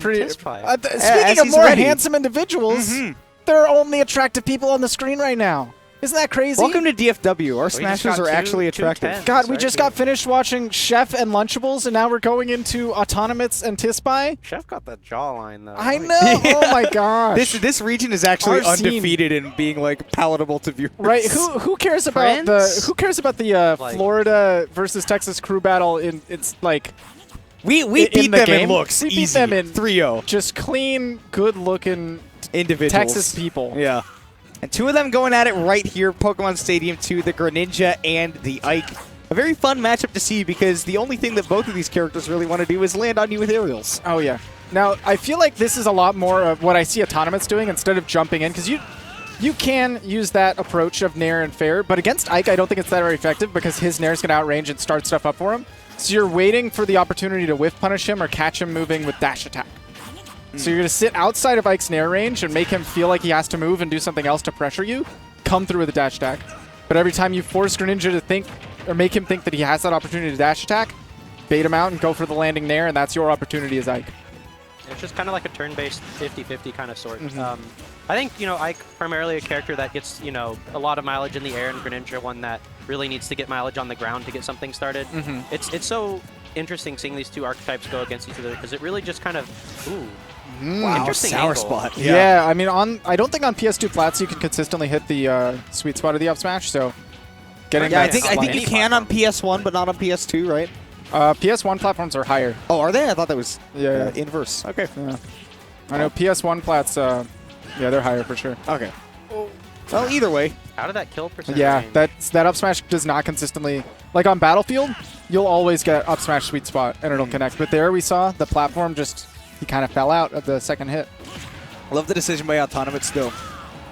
Speaking of more handsome individuals, there are only attractive people on the screen right now. Isn't that crazy? Welcome to DFW. Our Smashers are actually attractive. God, we just got finished watching Chef and Lunchables, and now we're going into Autonomitts and Tispai. Chef got that jawline, though. I know. Yeah. Oh, my gosh. This region is actually undefeated in being, like, palatable to viewers. Right. Who cares about the Florida versus Texas crew battle? It's like... We beat them in looks. We beat them in 3-0. Just clean, good-looking individuals. Texas people. Yeah. And two of them going at it right here, Pokemon Stadium 2, the Greninja and the Ike. A very fun matchup to see because the only thing that both of these characters really want to do is land on you with aerials. Oh, yeah. Now, I feel like this is a lot more of what I see Autonomitts doing instead of jumping in, because you can use that approach of Nair and Fair, but against Ike, I don't think it's that very effective because his Nair's going to outrange and start stuff up for him. So you're waiting for the opportunity to whiff punish him or catch him moving with dash attack. So you're going to sit outside of Ike's Nair range and make him feel like he has to move and do something else to pressure you, come through with a dash attack. But every time you force Greninja to think, or make him think that he has that opportunity to dash attack, bait him out and go for the landing Nair, and that's your opportunity as Ike. It's just kind of like a turn-based 50-50 kind of sort. I think, Ike primarily a character that gets, a lot of mileage in the air, and Greninja one that really needs to get mileage on the ground to get something started. It's so interesting seeing these two archetypes go against each other because it really just kind of, wow, interesting sour angle. spot. Yeah, I mean, I don't think on PS2 flats you can consistently hit the sweet spot of the up smash, so getting I think you can on PS1, but not on PS2, right? PS1 platforms are higher. Oh, are they? I thought that was inverse. Okay. Yeah. I know PS1 plats, they're higher for sure. Okay. Well, either way. How did that kill percent? Yeah, range? that up smash does not consistently... Like on Battlefield, you'll always get up smash sweet spot and it'll connect. But there we saw the platform just... He kind of fell out of the second hit. Love the decision by Autonomitts, though,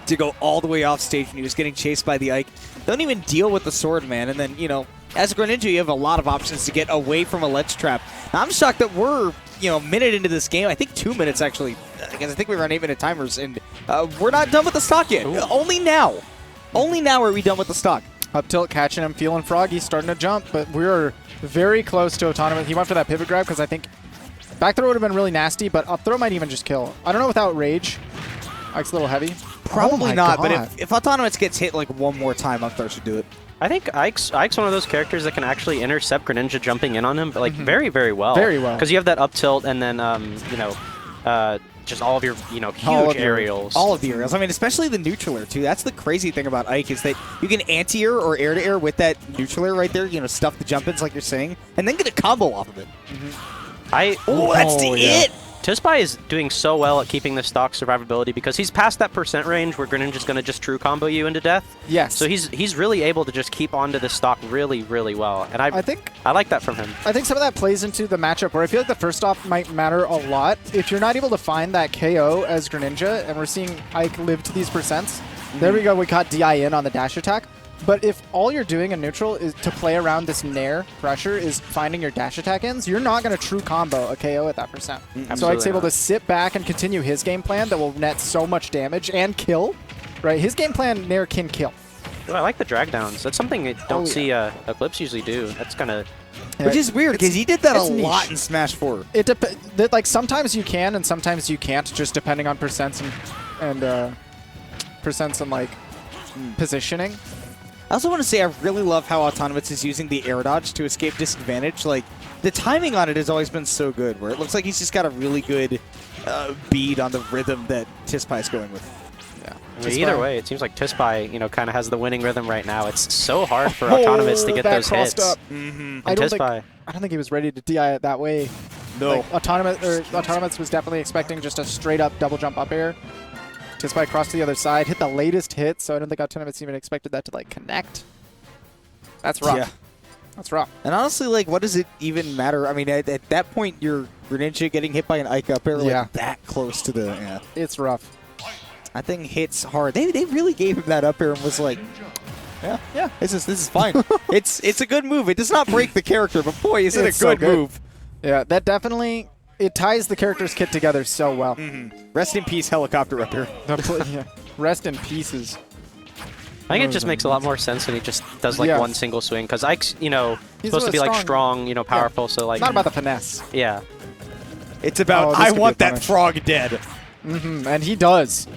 to go all the way off stage when he was getting chased by the Ike. Don't even deal with the sword, man. And then, as a Greninja, you have a lot of options to get away from a ledge trap. Now, I'm shocked that we're, a minute into this game. I think 2 minutes, actually, because I think we run 8-minute timers. And we're not done with the stock yet. Only now. Only now are we done with the stock. Up tilt, catching him, feeling froggy, starting to jump. But we're very close to Autonomous. He went for that pivot grab because I think back throw would have been really nasty, but up throw might even just kill. I don't know without rage. Ike's a little heavy. Probably not, but if Autonomitts gets hit like one more time, up throw should do it. I think Ike's one of those characters that can actually intercept Greninja jumping in on him, but like very, very well. Very well. Because you have that up tilt and then, just all of your, huge aerials. All of the aerials. I mean, especially the neutral air, too. That's the crazy thing about Ike is that you can anti-air or air-to-air with that neutral air right there, stuff the jump-ins like you're saying, and then get a combo off of it. That's it! Tispai is doing so well at keeping the stock survivability because he's past that percent range where Greninja's going to just true combo you into death. Yes. So he's really able to just keep onto the stock really, really well. And I like that from him. I think some of that plays into the matchup where I feel like the first off might matter a lot. If you're not able to find that KO as Greninja, and we're seeing Ike live to these percents, there we go, we caught DI in on the dash attack. But if all you're doing in neutral is to play around this Nair pressure is finding your dash attack ins, you're not going to true combo a KO at that percent. So Ike's able to sit back and continue his game plan that will net so much damage and kill. Right? His game plan, Nair can kill. Ooh, I like the drag downs. That's something I don't see Eclipse usually do. That's kind of... Which is weird, because he did that a lot in Smash 4. Like, sometimes you can and sometimes you can't, just depending on percents and positioning. I also want to say I really love how Autonomitts is using the air dodge to escape disadvantage. Like, the timing on it has always been so good, where it looks like he's just got a really good bead on the rhythm that Tispai is going with. Yeah. I mean, either way, it seems like Tispai, kind of has the winning rhythm right now. It's so hard for Autonomitts to get those hits. Up. I don't think he was ready to DI it that way. No. Like, Autonomitts was definitely expecting just a straight-up double jump up air. Tispai crossed to the other side, hit the latest hit, so I don't think Autonomitts even expected that to, connect. That's rough. Yeah. That's rough. And honestly, what does it even matter? I mean, at that point, you're Greninja getting hit by an Ike up air that close to the... Yeah. It's rough. That thing hits hard. They really gave him that up air and was like, yeah, this is fine. It's a good move. It does not break the character, but boy, is it a good move. Yeah, that definitely... It ties the character's kit together so well. Rest in peace, helicopter up here. Rest in pieces. I think it just makes a lot more sense when he just does one single swing because Ike's, supposed to be strong, powerful. So it's not about the finesse. Yeah. It's about, I want that frog dead. And he does.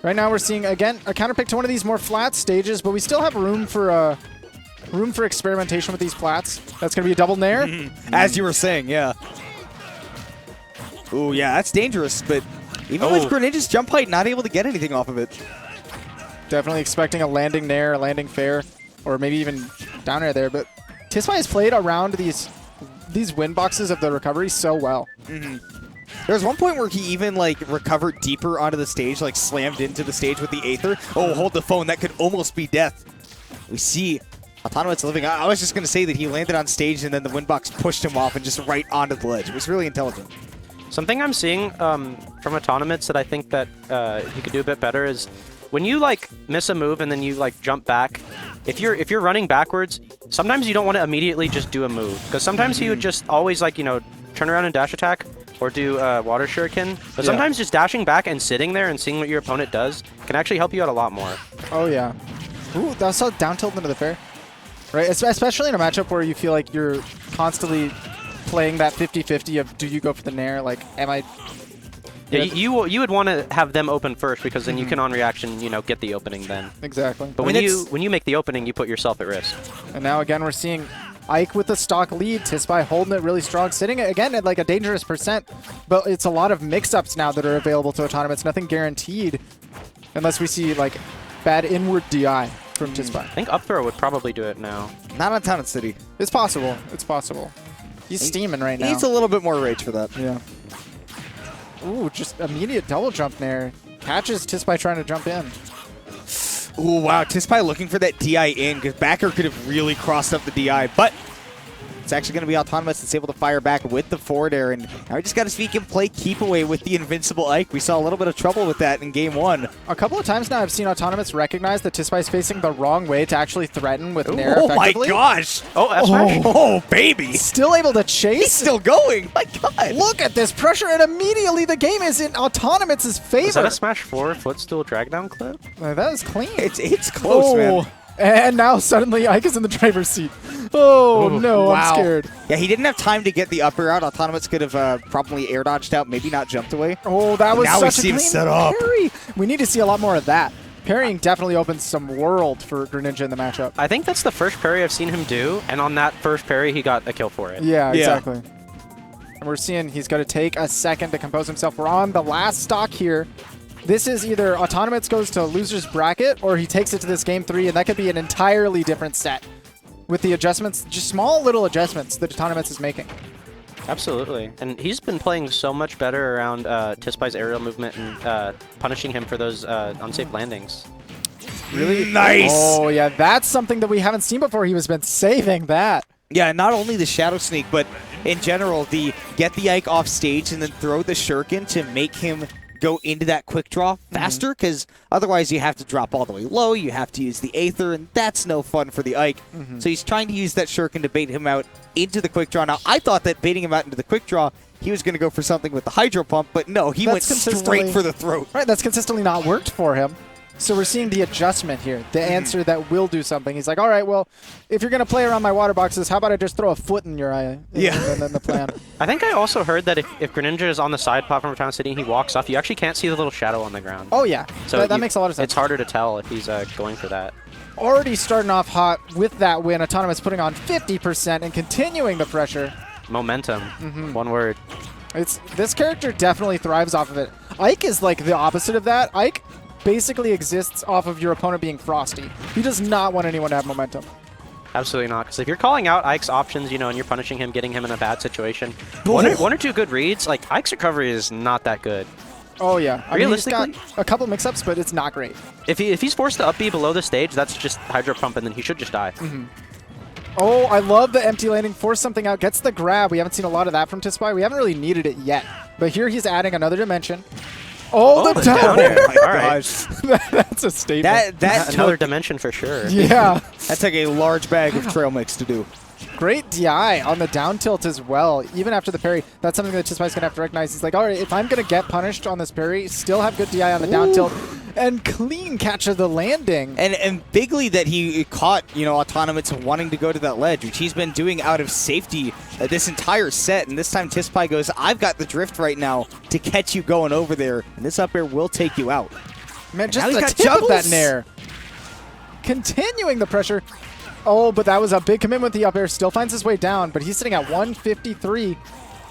Right now we're seeing, again, a counter pick to one of these more flat stages, but we still have room for experimentation with these flats. That's going to be a double nair. As you were saying, yeah. Ooh, yeah, that's dangerous, but even with Greninja's jump height, not able to get anything off of it. Definitely expecting a landing nair, a landing fair, or maybe even down air there, but Tispai has played around these win boxes of the recovery so well. There was one point where he even like recovered deeper onto the stage, like slammed into the stage with the Aether. Oh, hold the phone. That could almost be death. We see Autonomitts living. I was just going to say that he landed on stage and then the win box pushed him off and just right onto the ledge. It was really intelligent. Something I'm seeing from Autonomitts that I think that he could do a bit better is when you like miss a move and then you like jump back. If you're running backwards, sometimes you don't want to immediately just do a move because sometimes he would just always like turn around and dash attack or do water shuriken. But sometimes just dashing back and sitting there and seeing what your opponent does can actually help you out a lot more. Oh yeah. Ooh, that's so down tilt into the fair. Right, especially in a matchup where you feel like you're constantly playing that 50-50 of do you go for the nair, like am I... Yeah, you would want to have them open first because then you can on reaction, get the opening then. Exactly. But when you make the opening, you put yourself at risk. And now again we're seeing Ike with the stock lead, Tispai holding it really strong, sitting again at like a dangerous %, but it's a lot of mix-ups now that are available to Autonomitts, nothing guaranteed unless we see like bad inward DI from Tispai. I think up throw would probably do it now. Not on Town and City. It's possible. It's possible. He's steaming right now. He needs a little bit more rage for that. Yeah. Ooh, just immediate double jump there. Catches Tispai trying to jump in. Ooh, wow. Tispai looking for that DI in because backer could have really crossed up the DI, but it's actually going to be Autonomitts that's able to fire back with the forward air, and now we just got to see he can play keep away with the invincible Ike. We saw a little bit of trouble with that in game 1. A couple of times now I've seen Autonomitts recognize that Tispai is facing the wrong way to actually threaten with Nair effectively. Oh my gosh! Oh, F smash! Oh, baby! Still able to chase? He's still going! My god! Look at this pressure, and immediately the game is in Autonomitts' favor. Is that a smash 4 footstool drag down clip? That is clean. It's close, man. And now suddenly Ike is in the driver's seat. Oh, no, wow. I'm scared. Yeah, he didn't have time to get the upper out. Autonomitts could have probably air dodged out, maybe not jumped away. Oh, that was now such we see a him clean set up. parry. We need to see a lot more of that. Parrying definitely opens some world for Greninja in the matchup. I think that's the first parry I've seen him do, and on that first parry, he got a kill for it. Yeah, exactly. And we're seeing he's going to take a second to compose himself. We're on the last stock here. This is either Autonomitts goes to loser's bracket or he takes it to this game 3, and that could be an entirely different set with the adjustments, just small little adjustments that Autonomitts is making. Absolutely. And he's been playing so much better around Tispai's aerial movement and punishing him for those unsafe landings. Really nice. Oh, yeah, that's something that we haven't seen before. He has been saving that. Yeah, not only the Shadow Sneak, but in general, the get the Ike off stage and then throw the Shuriken to make him go into that quick draw faster, because otherwise you have to drop all the way low, you have to use the Aether, and that's no fun for the Ike. So he's trying to use that Shuriken to bait him out into the quick draw. Now, I thought that baiting him out into the quick draw, he was going to go for something with the Hydro Pump, but no, he went straight for the throat. Right, that's consistently not worked for him. So we're seeing the adjustment here, the answer that will do something. He's like, all right, well, if you're going to play around my water boxes, how about I just throw a foot in your eye? Yeah. And then the plan. I think I also heard that if Greninja is on the side platform of Town City and he walks off, you actually can't see the little shadow on the ground. Oh, yeah. So that makes a lot of sense. It's harder to tell if he's going for that. Already starting off hot with that win. Autonomitts putting on 50% and continuing the pressure. Momentum. One word. This character definitely thrives off of it. Ike is like the opposite of that. Ike basically exists off of your opponent being frosty. He does not want anyone to have momentum. Absolutely not. Because if you're calling out Ike's options, and you're punishing him, getting him in a bad situation, one or two good reads, like Ike's recovery is not that good. Oh, yeah. I mean, he's Realistically, got a couple mix-ups, but it's not great. if he's forced to up B below the stage, that's just Hydro Pump, and then he should just die. Oh, I love the empty landing. Force something out. Gets the grab. We haven't seen a lot of that from Tispai. We haven't really needed it yet. But here he's adding another dimension. Oh, the down air. All right. That's a statement. That's Another dimension for sure. Yeah. That took a large bag of trail mix to do. Great DI on the down tilt as well. Even after the parry, that's something that Tispai's going to have to recognize. He's like, all right, if I'm going to get punished on this parry, still have good DI on the down tilt. and clean catch of the landing. And bigly that he caught, Autonomitts wanting to go to that ledge, which he's been doing out of safety this entire set. And this time Tispai goes, I've got the drift right now to catch you going over there, and this up air will take you out. Man, just the tip of that nair. Continuing the pressure. Oh, but that was a big commitment with the up air. Still finds his way down, but he's sitting at 153.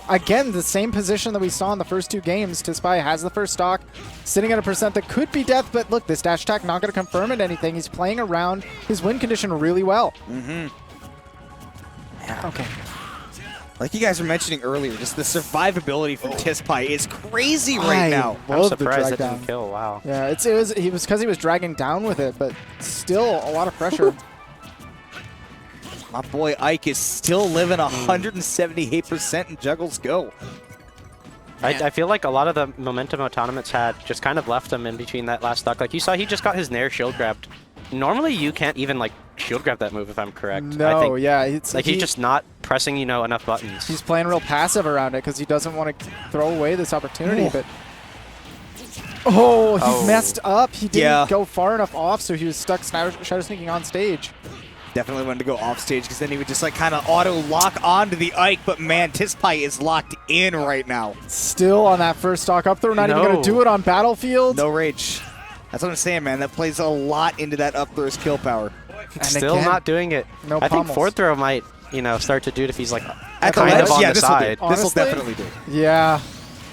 Again, the same position that we saw in the first 2 games. Tispai has the first stock, sitting at a percent that could be death, but look, this dash attack not going to confirm it anything. He's playing around his win condition really well. Yeah. Okay. Like you guys were mentioning earlier, just the survivability from Tispai is crazy right now. I'm surprised it didn't kill. Wow. Yeah, it was because he was dragging down with it, but still a lot of pressure. My boy Ike is still living 178% in Juggles Go. I feel like a lot of the momentum Autonomitts had just kind of left him in between that last stock. Like you saw, he just got his Nair shield grabbed. Normally, you can't even like shield grab that move if I'm correct. No, I think, yeah. he's just not pressing, enough buttons. He's playing real passive around it because he doesn't want to throw away this opportunity. But he messed up. He didn't go far enough off, so he was stuck shadow sneaking on stage. Definitely wanted to go off stage because then he would just like kind of auto lock onto the Ike, but man, Tispai is locked in right now. Still on that first stock up throw, not even going to do it on Battlefield. No rage. That's what I'm saying, man. That plays a lot into that up throw's kill power. And still again, not doing it. No I think pummels. forward throw might, start to do it if he's like At the kind ledge? of on Yeah, the this side. will definitely do. Yeah.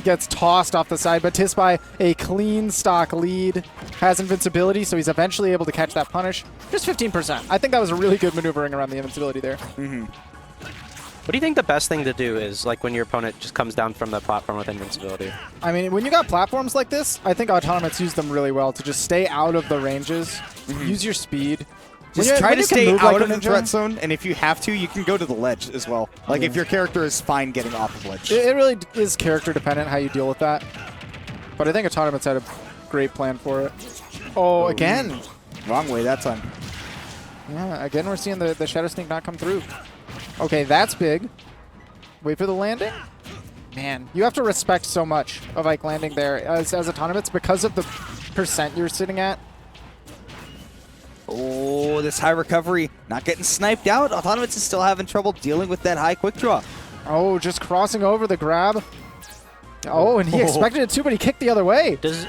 Gets tossed off the side, but Tispai, a clean stock lead, has invincibility, so he's eventually able to catch that punish. Just 15%. I think that was a really good maneuvering around the invincibility there. What do you think the best thing to do is, like, when your opponent just comes down from the platform with invincibility? I mean, when you got platforms like this, I think Autonomitts use them really well to just stay out of the ranges, use your speed. Just try to stay out of the threat zone, and if you have to, you can go to the ledge as well. Like, if your character is fine getting off of ledge. It really is character dependent how you deal with that. But I think Autonomitts had a great plan for it. Oh, again. Wrong way that time. Yeah, again, we're seeing the Shadow Sneak not come through. Okay, that's big. Wait for the landing. Man, you have to respect so much of Ike landing there as Autonomitts because of the percent you're sitting at. Oh, this high recovery not getting sniped out. Autonomitts is still having trouble dealing with that high quick draw. Oh, just crossing over the grab. Oh, and he expected it too, but he kicked the other way. Does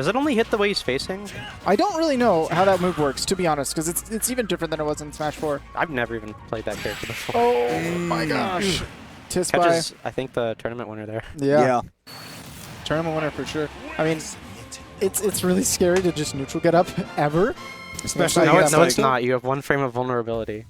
it only hit the way he's facing? I don't really know how that move works, to be honest, because it's even different than it was in Smash 4. I've never even played that character before. Oh my gosh. Tispai. Catches, I think, the tournament winner there. Yeah. Tournament winner for sure. I mean, it's really scary to just neutral get up ever. Especially No, it's not. You have one frame of vulnerability.